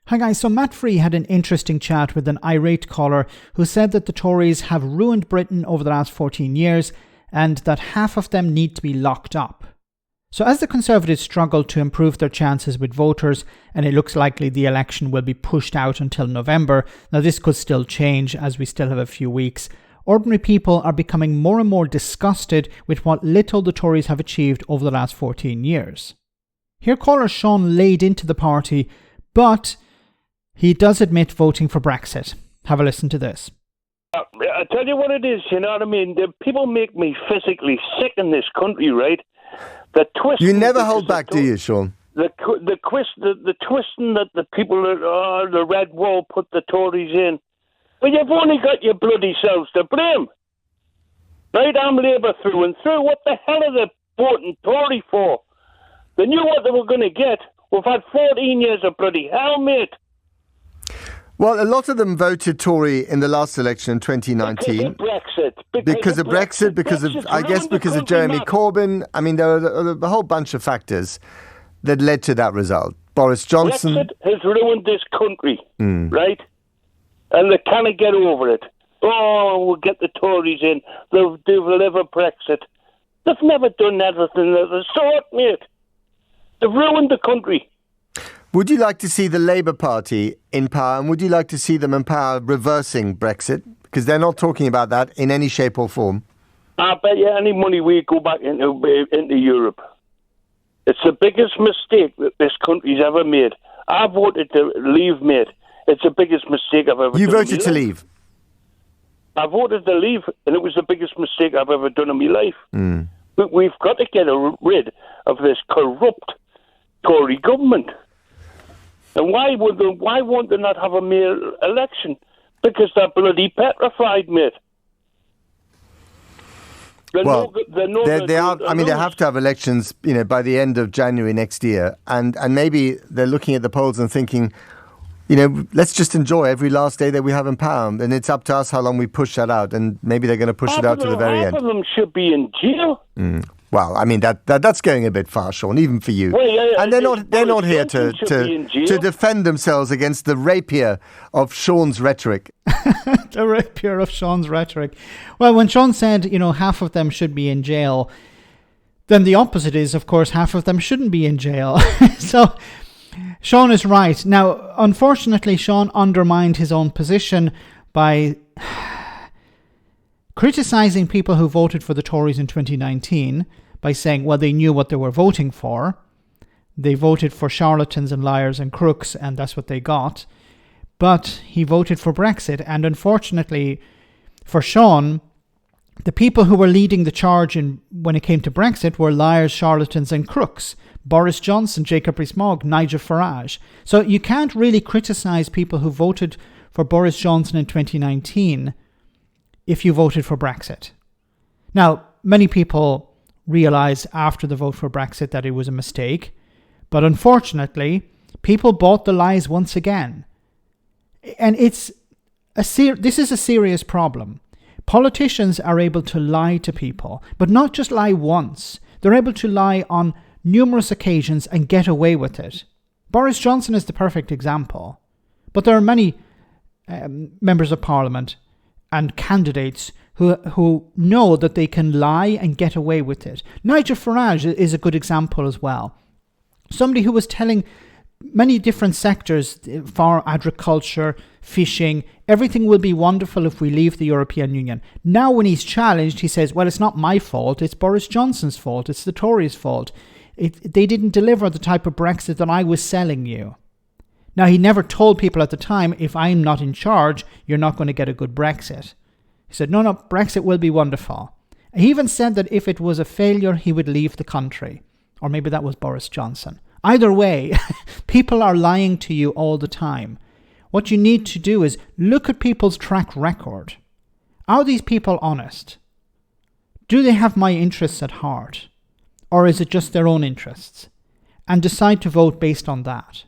Hi guys, so Matt Frei had an interesting chat with an irate caller who said that the Tories have ruined Britain over the last 14 years and that half of them need to be locked up. So as the Conservatives struggle to improve their chances with voters, and it looks likely the election will be pushed out until November, now this could still change as we still have a few weeks, ordinary people are becoming more and more disgusted with what little the Tories have achieved over the last 14 years. Here caller Shaun laid into the party, but he does admit voting for Brexit. Have a listen to this. I tell you what it is, you know what I mean? The people make me physically sick in this country, right? The twist. You never hold back, do you, Shaun? The twisting that the people the red wall put the Tories in. Well, you've only got your bloody selves to blame. Right, I'm Labour through and through. What the hell are they voting Tory for? They knew what they were going to get. We've had 14 years of bloody hell, mate. Well, a lot of them voted Tory in the last election in 2019. Because of Brexit, because of Jeremy Corbyn. I mean, there are a whole bunch of factors that led to that result. Boris Johnson. Brexit has ruined this country, right? And they can't get over it. Oh, we'll get the Tories in. They'll deliver Brexit. They've never done anything of the sort, mate. They've ruined the country. Would you like to see the Labour Party in power, and would you like to see them in power reversing Brexit? Because they're not talking about that in any shape or form. I bet you any money we go back into Europe. It's the biggest mistake that this country's ever made. I voted to leave, mate. It's the biggest mistake I've ever done. You voted to leave? I voted to leave, and it was the biggest mistake I've ever done in my life. But we've got to get rid of this corrupt Tory government. And why won't they not have a mayor election? Because they're bloody petrified, mate. They have to have elections, by the end of January next year, and maybe they're looking at the polls and thinking, let's just enjoy every last day that we have in power, and it's up to us how long we push that out, and maybe they're going to push it out to the very end. Half of them should be in jail. Well, I mean that's going a bit far, Shaun, even for you. Well, yeah, and they're not here to defend themselves against the rapier of Shaun's rhetoric. The rapier of Shaun's rhetoric. Well, when Shaun said, half of them should be in jail, then the opposite is, of course, half of them shouldn't be in jail. So Shaun is right. Now, unfortunately, Shaun undermined his own position by criticising people who voted for the Tories in 2019 by saying, well, they knew what they were voting for. They voted for charlatans and liars and crooks, and that's what they got. But he voted for Brexit, and unfortunately for Shaun, the people who were leading the charge when it came to Brexit were liars, charlatans and crooks. Boris Johnson, Jacob Rees-Mogg, Nigel Farage. So you can't really criticise people who voted for Boris Johnson in 2019 if you voted for Brexit. Now, many people realised after the vote for Brexit that it was a mistake, but unfortunately, people bought the lies once again. And this is a serious problem. Politicians are able to lie to people, but not just lie once. They're able to lie on numerous occasions and get away with it. Boris Johnson is the perfect example. But there are many members of Parliament and candidates who know that they can lie and get away with it. Nigel Farage is a good example as well. Somebody who was telling many different sectors, for agriculture, fishing, everything will be wonderful if we leave the European Union. Now when he's challenged, he says, well, it's not my fault, it's Boris Johnson's fault, it's the Tories' fault. They didn't deliver the type of Brexit that I was selling you. Now, he never told people at the time, if I'm not in charge, you're not going to get a good Brexit. He said, no, Brexit will be wonderful. He even said that if it was a failure, he would leave the country. Or maybe that was Boris Johnson. Either way, people are lying to you all the time. What you need to do is look at people's track record. Are these people honest? Do they have my interests at heart? Or is it just their own interests? And decide to vote based on that.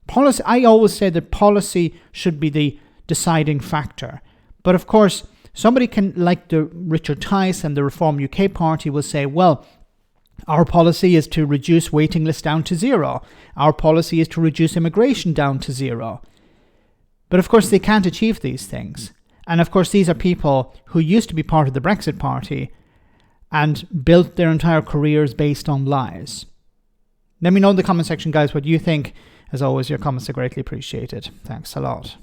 Policy, I always say that policy should be the deciding factor. But of course, somebody can, like the Richard Tice and the Reform UK Party, will say, well, Our policy is to reduce waiting lists down to zero. Our policy is to reduce immigration down to zero. But of course, they can't achieve these things. And of course, these are people who used to be part of the Brexit Party and built their entire careers based on lies. Let me know in the comment section, guys, what you think. As always, your comments are greatly appreciated. Thanks a lot.